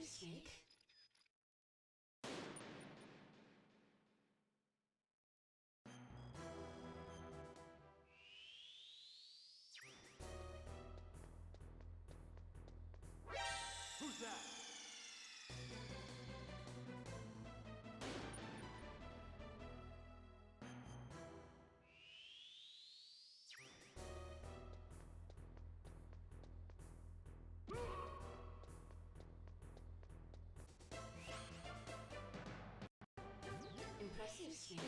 Impressive streak. Who's that? Impressive streak.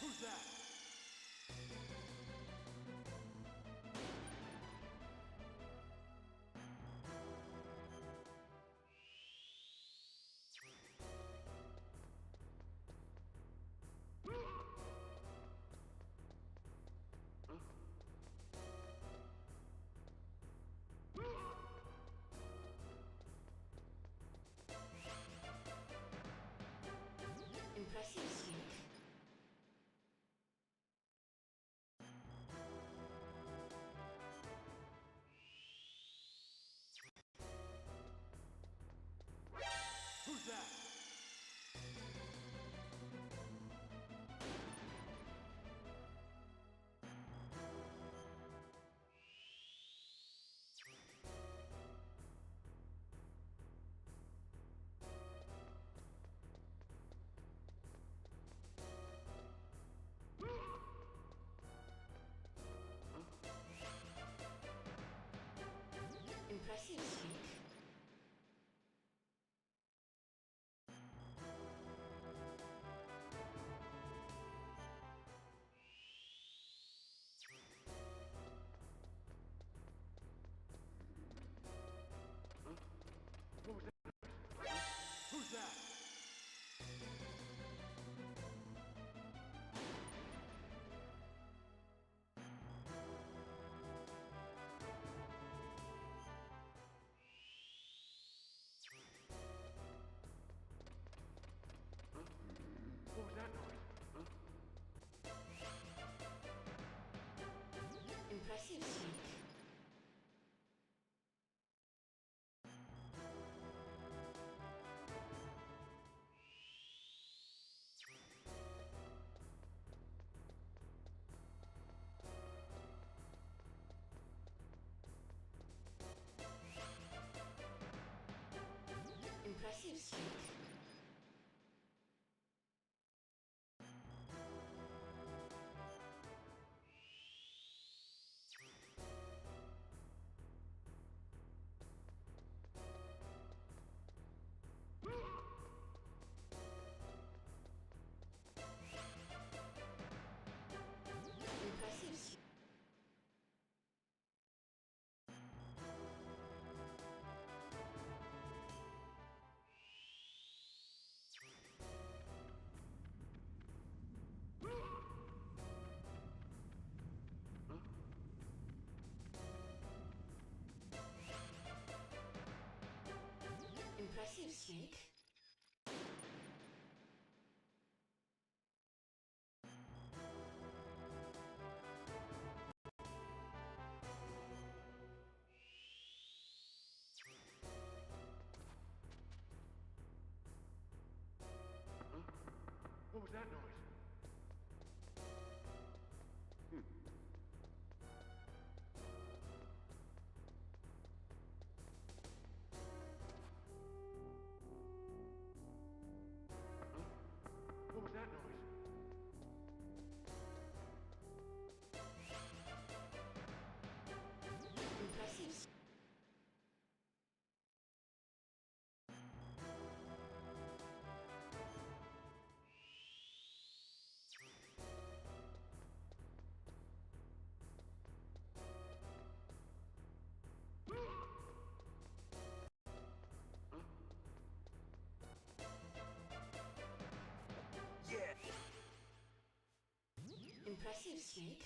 Who's that? Impressive streak. Who's that? Impressive streak. What was that? Who's that? What was that noise? Impressive streak. Impressive streak. Impressive streak. Impressive streak. What was that noise? What was that noise? Impressive streak. Impressive streak.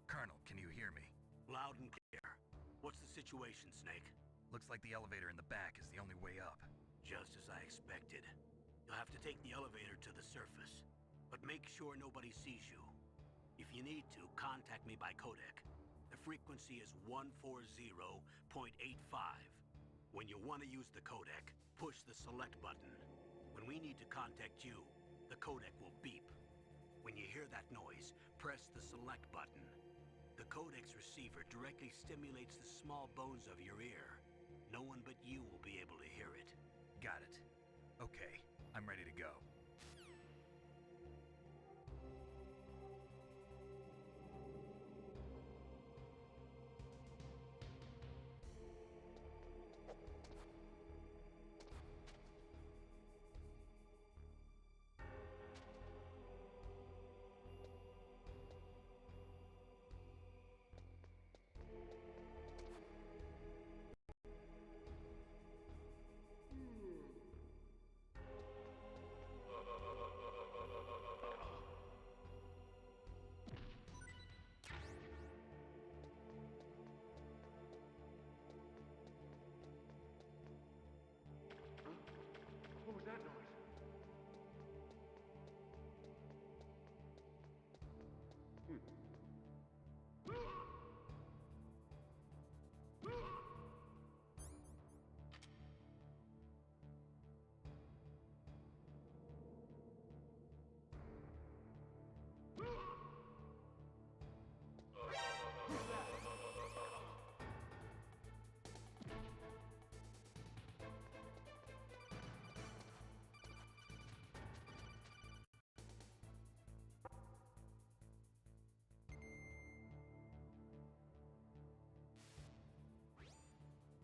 Colonel, can you hear me? Loud and clear. What's the situation, Snake? Looks like the elevator in the back is the only way up. Just as I expected. You'll have to take the elevator to the surface. But make sure nobody sees you. If you need to, contact me by codec. The frequency is 140.85. When you want to use the codec, push the select button. When we need to contact you, the codec will beep. When you hear that noise, press the select button. The codec's receiver directly stimulates the small bones of your ear. No one but you will be able to hear it. Got it. Okay, I'm ready to go. What was that noise?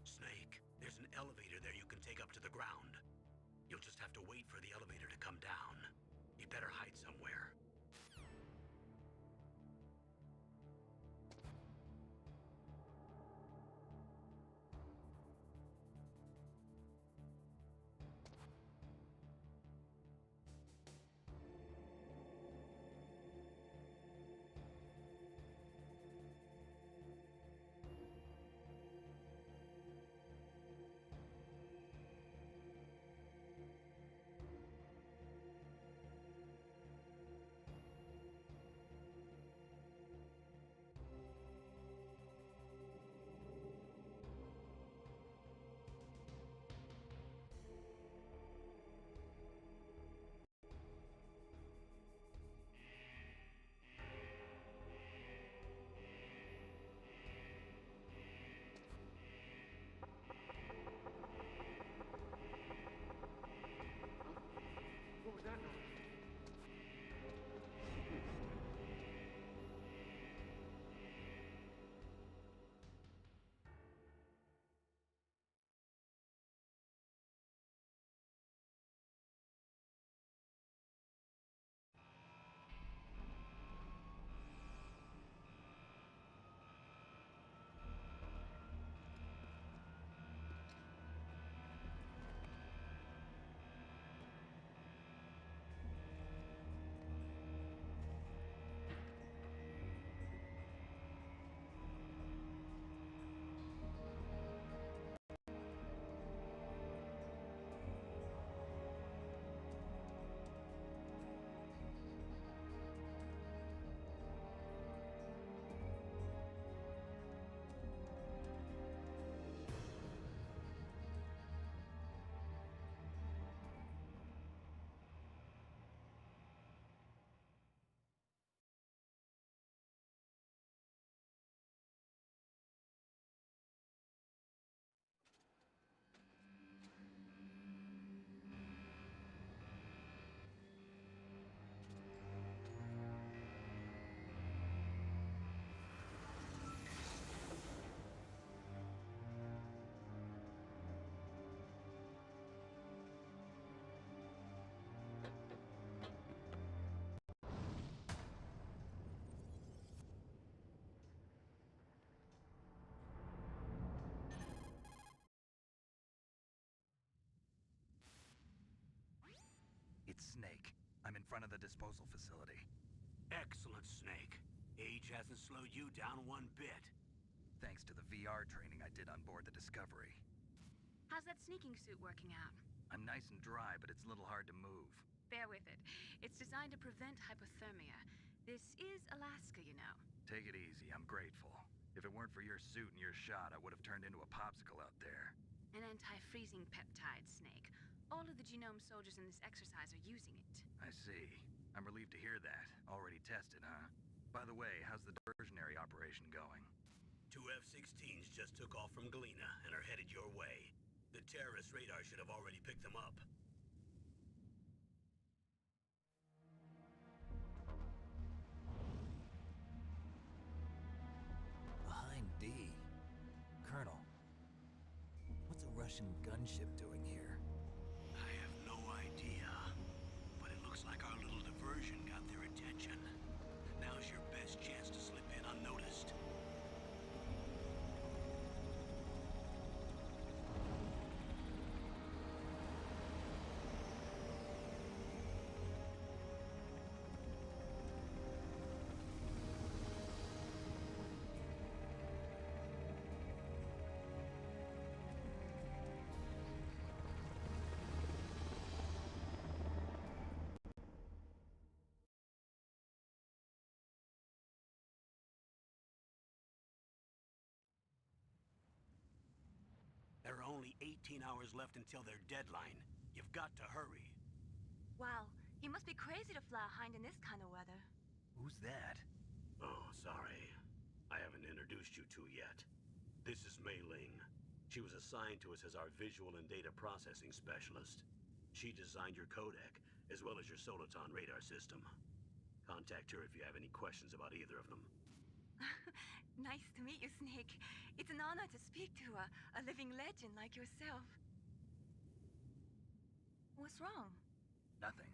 Snake, there's an elevator there you can take up to the ground. You'll just have to wait for the elevator to come down. You better hide somewhere. What was that noise? It's Snake. I'm in front of the disposal facility. Excellent, Snake. Age hasn't slowed you down one bit. Thanks to the VR training I did on board the Discovery. How's that sneaking suit working out? I'm nice and dry, but it's a little hard to move. Bear with it. It's designed to prevent hypothermia. This is Alaska, you know. Take it easy, I'm grateful. If it weren't for your suit and your shot, I would have turned into a popsicle out there. An anti-freezing peptide, Snake. All of the genome soldiers in this exercise are using it. I see. I'm relieved to hear that. Already tested, huh? By the way, how's the diversionary operation going? 2 F-16s just took off from Galena and are headed your way. The terrorist radar should have already picked them up. Behind D. Colonel, what's a Russian gunship doing here? I have no idea, but it looks like our little diversion got their attention. Now's your best chance to slip in unnoticed. There are only 18 hours left until their deadline. You've got to hurry. Wow, he must be crazy to fly hind in this kind of weather. Who's that? Oh, sorry. I haven't introduced you to yet. This is Mei Ling. She was assigned to us as our visual and data processing specialist. She designed your codec, as well as your Soliton radar system. Contact her if you have any questions about either of them. Nice to meet you, Snake. It's an honor to speak to a living legend like yourself. What's wrong? Nothing.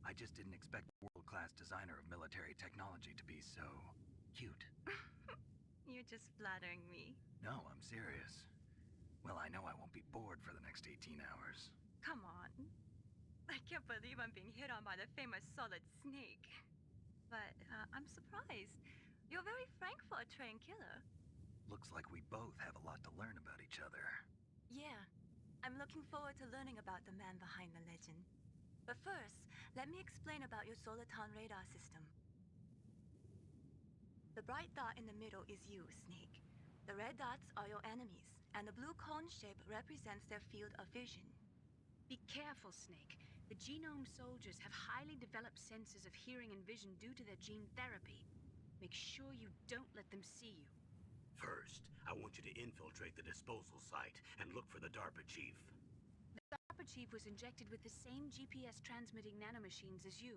I just didn't expect a world-class designer of military technology to be so cute. You're just flattering me. No, I'm serious. Well, I know I won't be bored for the next 18 hours. Come on. I can't believe I'm being hit on by the famous Solid Snake. But I'm surprised. You're very frank for a trained killer. Looks like we both have a lot to learn about each other. Yeah. I'm looking forward to learning about the man behind the legend. But first, let me explain about your Soliton radar system. The bright dot in the middle is you, Snake. The red dots are your enemies, and the blue cone shape represents their field of vision. Be careful, Snake. The genome soldiers have highly developed senses of hearing and vision due to their gene therapy. Make sure you don't let them see you. First, I want you to infiltrate the disposal site and look for the DARPA chief. The DARPA chief was injected with the same GPS-transmitting nanomachines as you.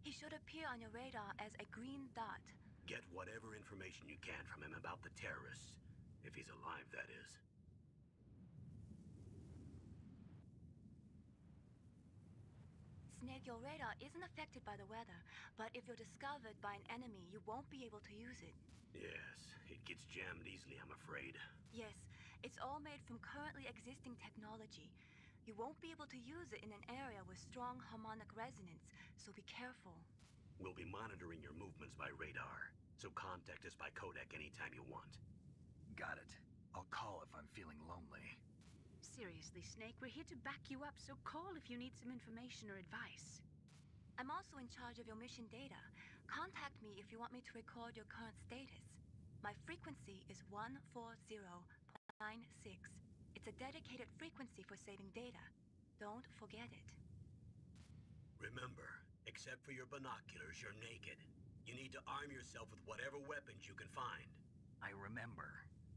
He should appear on your radar as a green dot. Get whatever information you can from him about the terrorists. If he's alive, that is. Snake, your radar isn't affected by the weather, but if you're discovered by an enemy, you won't be able to use it. Yes, it gets jammed easily, I'm afraid. Yes, it's all made from currently existing technology. You won't be able to use it in an area with strong harmonic resonance, so be careful. We'll be monitoring your movements by radar, so contact us by codec anytime you want. Got it. I'll call if I'm feeling lonely. Seriously, Snake, we're here to back you up, so call if you need some information or advice. I'm also in charge of your mission data. Contact me if you want me to record your current status. My frequency is 140.96. It's a dedicated frequency for saving data. Don't forget it. Remember, except for your binoculars, you're naked. You need to arm yourself with whatever weapons you can find. I remember.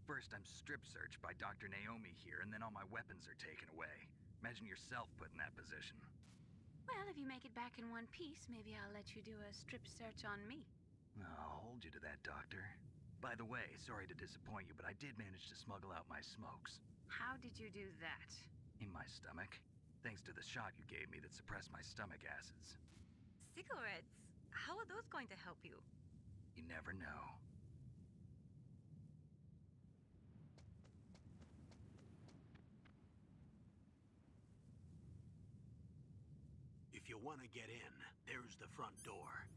First, I'm strip searched by Dr. Naomi here, and then all my weapons are taken away. Imagine yourself put in that position. Well, if you make it back in one piece, maybe I'll let you do a strip search on me. I'll hold you to that, Doctor. By the way, sorry to disappoint you, but I did manage to smuggle out my smokes. How did you do that? In my stomach. Thanks to the shot you gave me that suppressed my stomach acids. Cigarettes? How are those going to help you? You never know. If you want to get in, there's the front door.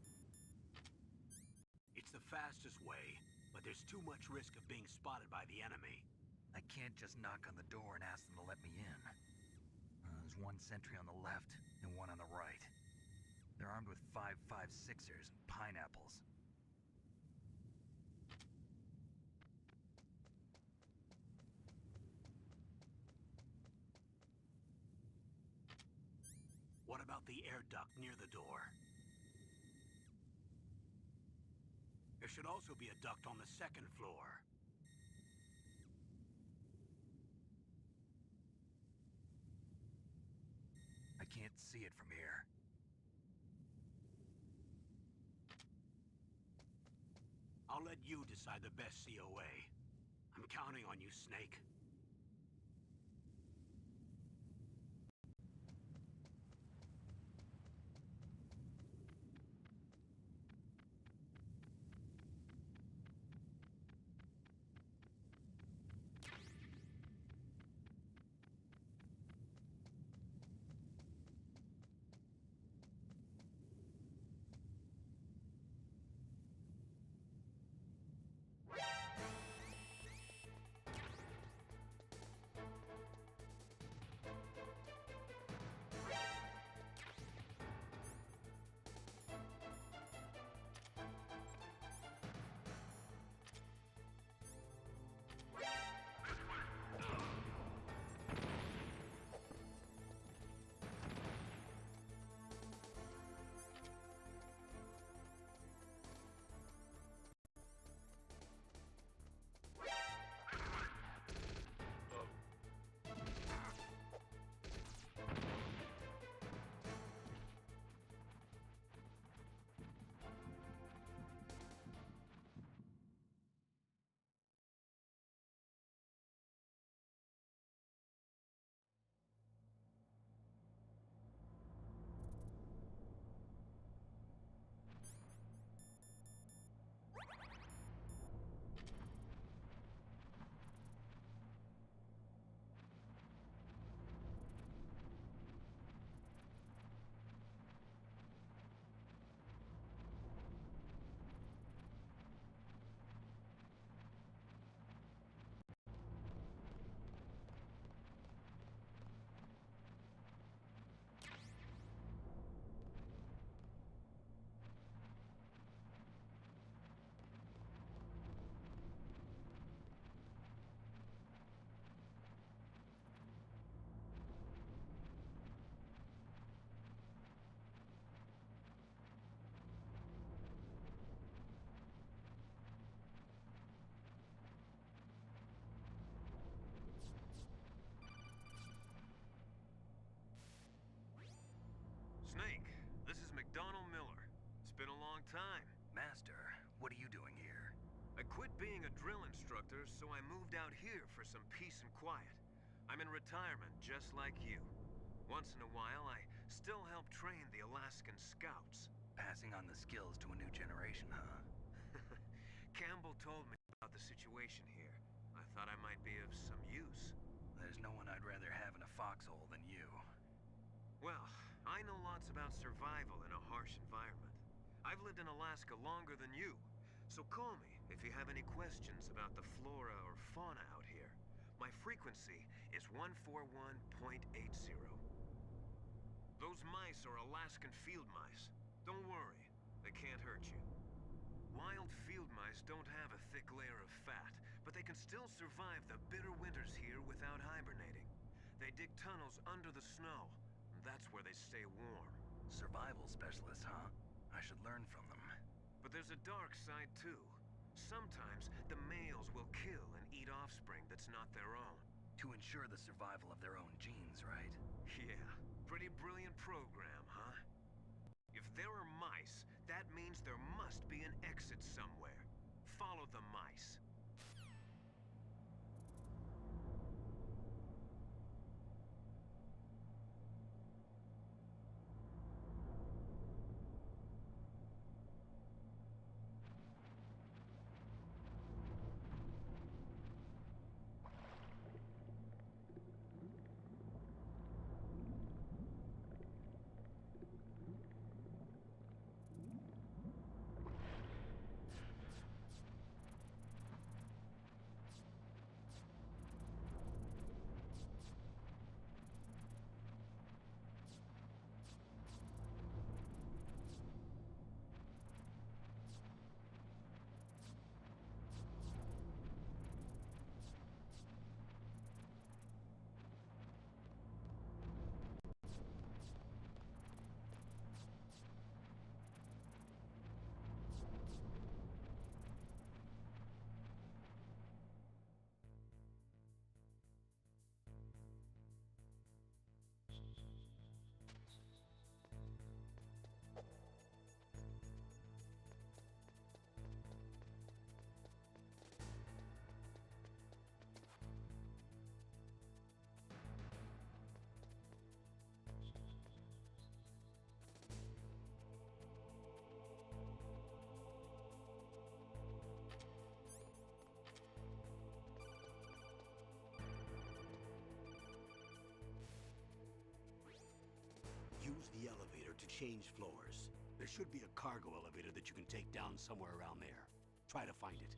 It's the fastest way, but there's too much risk of being spotted by the enemy. I can't just knock on the door and ask them to let me in. There's one sentry on the left and one on the right. They're armed with 5.56ers and pineapples. What about the air duct near the door? There should also be a duct on the second floor. I can't see it from here. I'll let you decide the best COA. I'm counting on you, Snake. Snake, this is McDonald Miller. It's been a long time. Master, what are you doing here? I quit being a drill instructor, so I moved out here for some peace and quiet. I'm in retirement, just like you. Once in a while, I still help train the Alaskan Scouts. Passing on the skills to a new generation, huh? Campbell told me about the situation here. I thought I might be of some use. There's no one I'd rather have in a foxhole than you. Well, I know lots about survival in a harsh environment. I've lived in Alaska longer than you, so call me if you have any questions about the flora or fauna out here. My frequency is 141.80. Those mice are Alaskan field mice. Don't worry, they can't hurt you. Wild field mice don't have a thick layer of fat, but they can still survive the bitter winters here without hibernating. They dig tunnels under the snow. That's where they stay warm. Survival specialists, huh? I should learn from them. But there's a dark side too. Sometimes the males will kill and eat offspring that's not their own. To ensure the survival of their own genes, right? Yeah, pretty brilliant program, huh? If there are mice, that means there must be an exit somewhere. Follow the mice. change floors. There should be a cargo elevator that you can take down somewhere around there. Try to find it.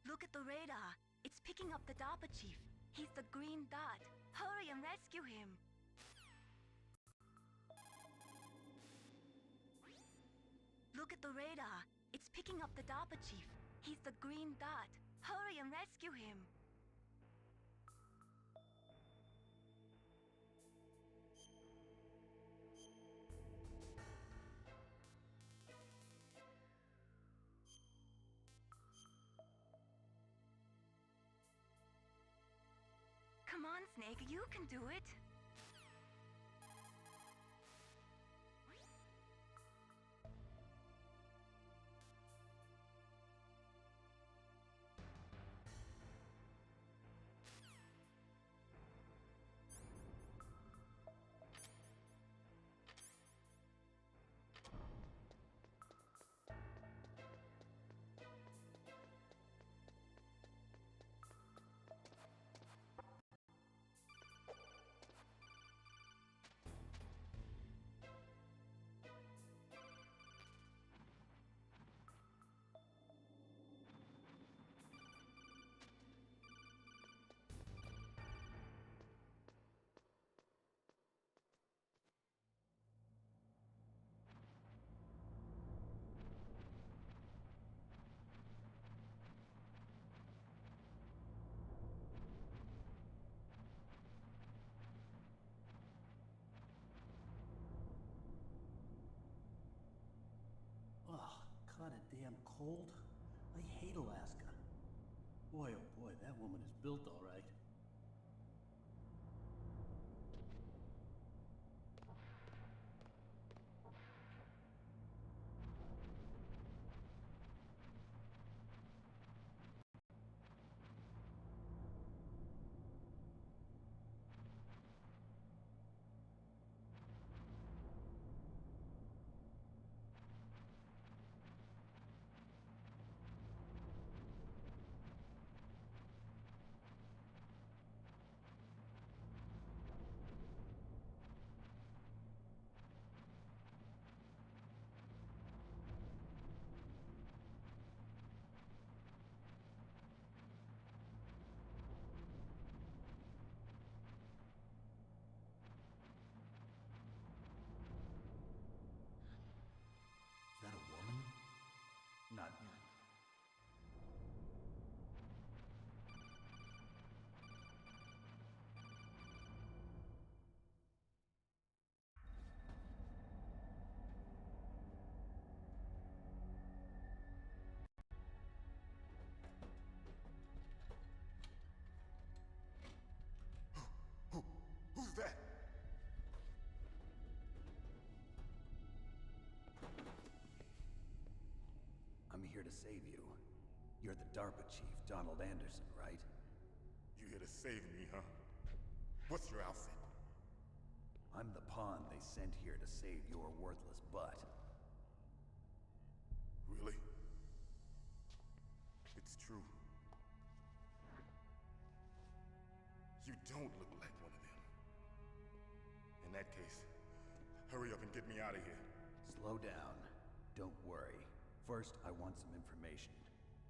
Look at the radar. It's picking up the DARPA chief. He's the green dot. Hurry and rescue him. Look at the radar. It's picking up the DARPA chief. He's the green dot. Hurry and rescue him. Come on, Snake, you can do it. Kinda damn cold. I hate Alaska. Boy, oh boy, that woman is built all right. Is that a woman? Not Who's that? I'm here to save you. You're the DARPA chief, Donald Anderson, right? You here to save me, huh? What's your outfit? I'm the pawn they sent here to save your worthless butt. Really? It's true. You don't look like one of them. In that case, hurry up and get me out of here. Slow down. Don't worry. First, I want some information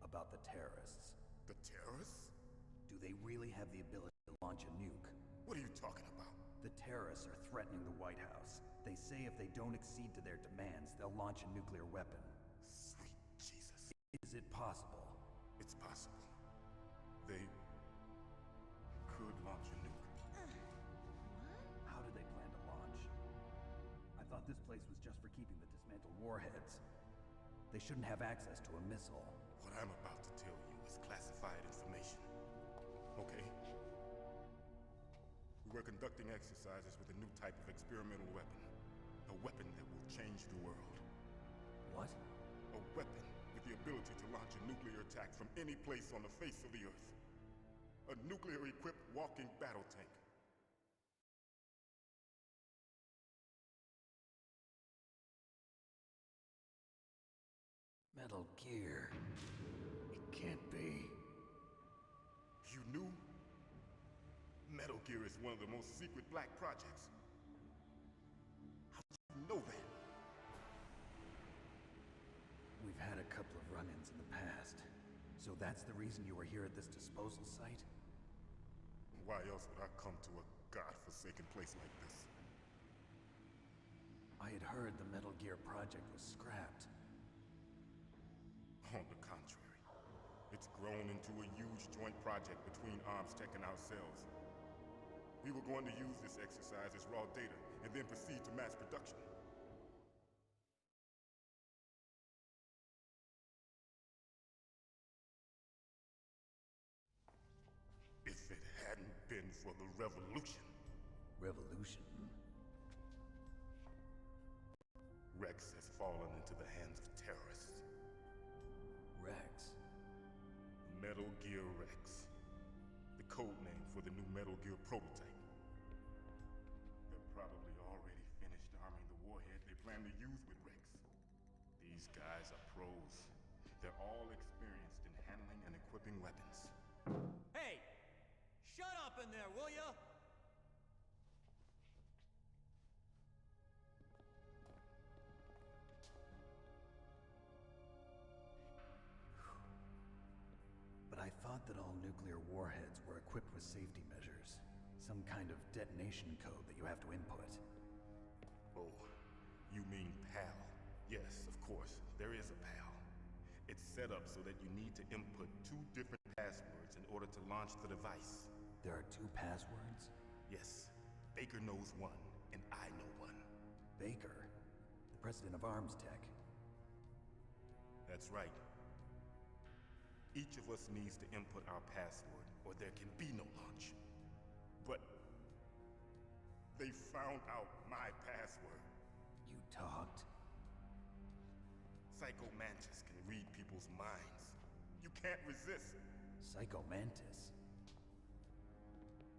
about the terrorists. The terrorists? Do they really have the ability to launch a nuke? What are you talking about? The terrorists are threatening the White House. They say if they don't accede to their demands, they'll launch a nuclear weapon. Sweet Jesus. Is it possible? It's possible. They could launch a nuke. How do they plan to launch? I thought this place place was just for keeping the dismantled warheads. They shouldn't have access to a missile. What I'm about to tell you is classified information. Okay? We were conducting exercises with a new type of experimental weapon. A weapon that will change the world. What? A weapon with the ability to launch a nuclear attack from any place on the face of the Earth. A nuclear-equipped walking battle tank. Metal Gear. It can't be. You knew? Metal Gear is one of the most secret black projects. How did you know that? We've had a couple of run-ins in the past. So that's the reason you were here at this disposal site? Why else would I come to a godforsaken place like this? I had heard the Metal Gear project was scrapped. On the contrary, it's grown into a huge joint project between ArmsTech and ourselves. We were going to use this exercise as raw data and then proceed to mass production. If it hadn't been for the revolution. Revolution? Rex has fallen into the hands of terrorists. Rex? Metal Gear Rex. The code name for the new Metal Gear prototype. They're probably already finished arming the warhead they plan to use with Rex. These guys are pros. They're all experienced in handling and equipping weapons. Hey! Shut up in there, will ya? But I thought that all nuclear warheads were equipped with safety measures. Some kind of detonation code that you have to input. Oh, you mean PAL? Yes, of course, there is a PAL. It's set up so that you need to input 2 different passwords in order to launch the device. There are 2 passwords? Yes, Baker knows one, and I know one. Baker? The president of ArmsTech? That's right. Each of us needs to input our password, or there can be no launch. But they found out my password. You talked? Psycho Mantis can read people's minds. You can't resist. Psycho Mantis?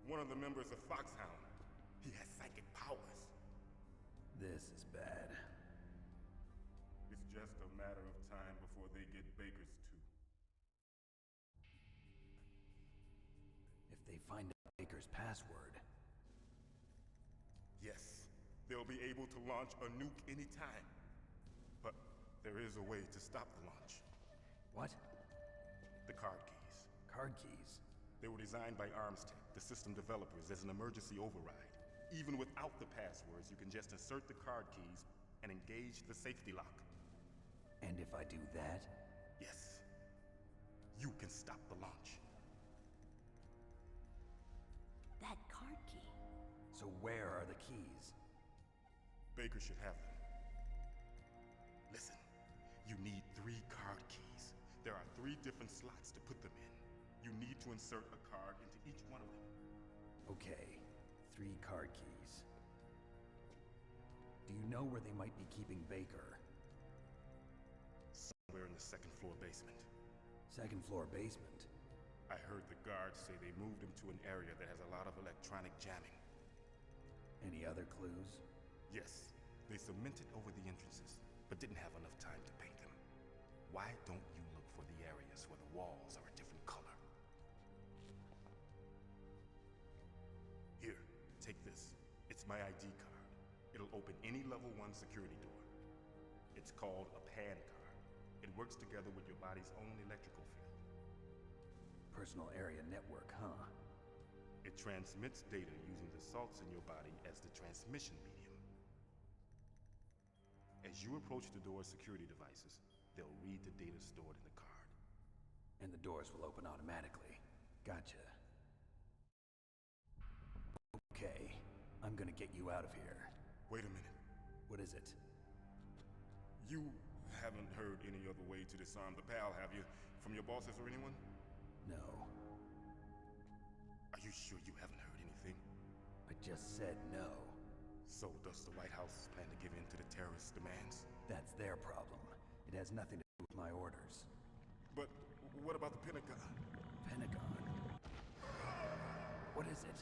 One of the members of Foxhound. He has psychic powers. This is bad. It's just a matter of time before they get Baker's too. If they find out Baker's password... Yes, they'll be able to launch a nuke anytime. But there is a way to stop the launch. What? The card keys. Card keys? They were designed by ArmsTech, the system developers, as an emergency override. Even without the passwords, you can just insert the card keys and engage the safety lock. And if I do that? Yes. You can stop the launch. That card key. So where are the keys? Baker should have them. Listen, you need 3 card keys. There are 3 different slots to put them in. You need to insert a card into each one of them. Okay, 3 card keys. Do you know where they might be keeping Baker? Somewhere in the 2nd floor basement. 2nd floor basement? I heard the guards say they moved him to an area that has a lot of electronic jamming. Any other clues? Yes, they cemented over the entrances, but didn't have enough time to paint them. Why don't you look for the areas where the walls are a different color? Here, take this. It's my ID card. It'll open any level 1 security door. It's called a PAN card. It works together with your body's own electrical field. Personal area network, huh? It transmits data using the salts in your body as the transmission medium. As you approach the door's security devices, they'll read the data stored in the card. And the doors will open automatically. Gotcha. Okay, I'm gonna get you out of here. Wait a minute. What is it? You haven't heard any other way to disarm the PAL, have you? From your bosses or anyone? No. Are you sure you haven't heard anything? I just said no. So does the White House plan to give in to the terrorist demands? That's their problem. It has nothing to do with my orders. But what about the Pentagon? Pentagon? What is it?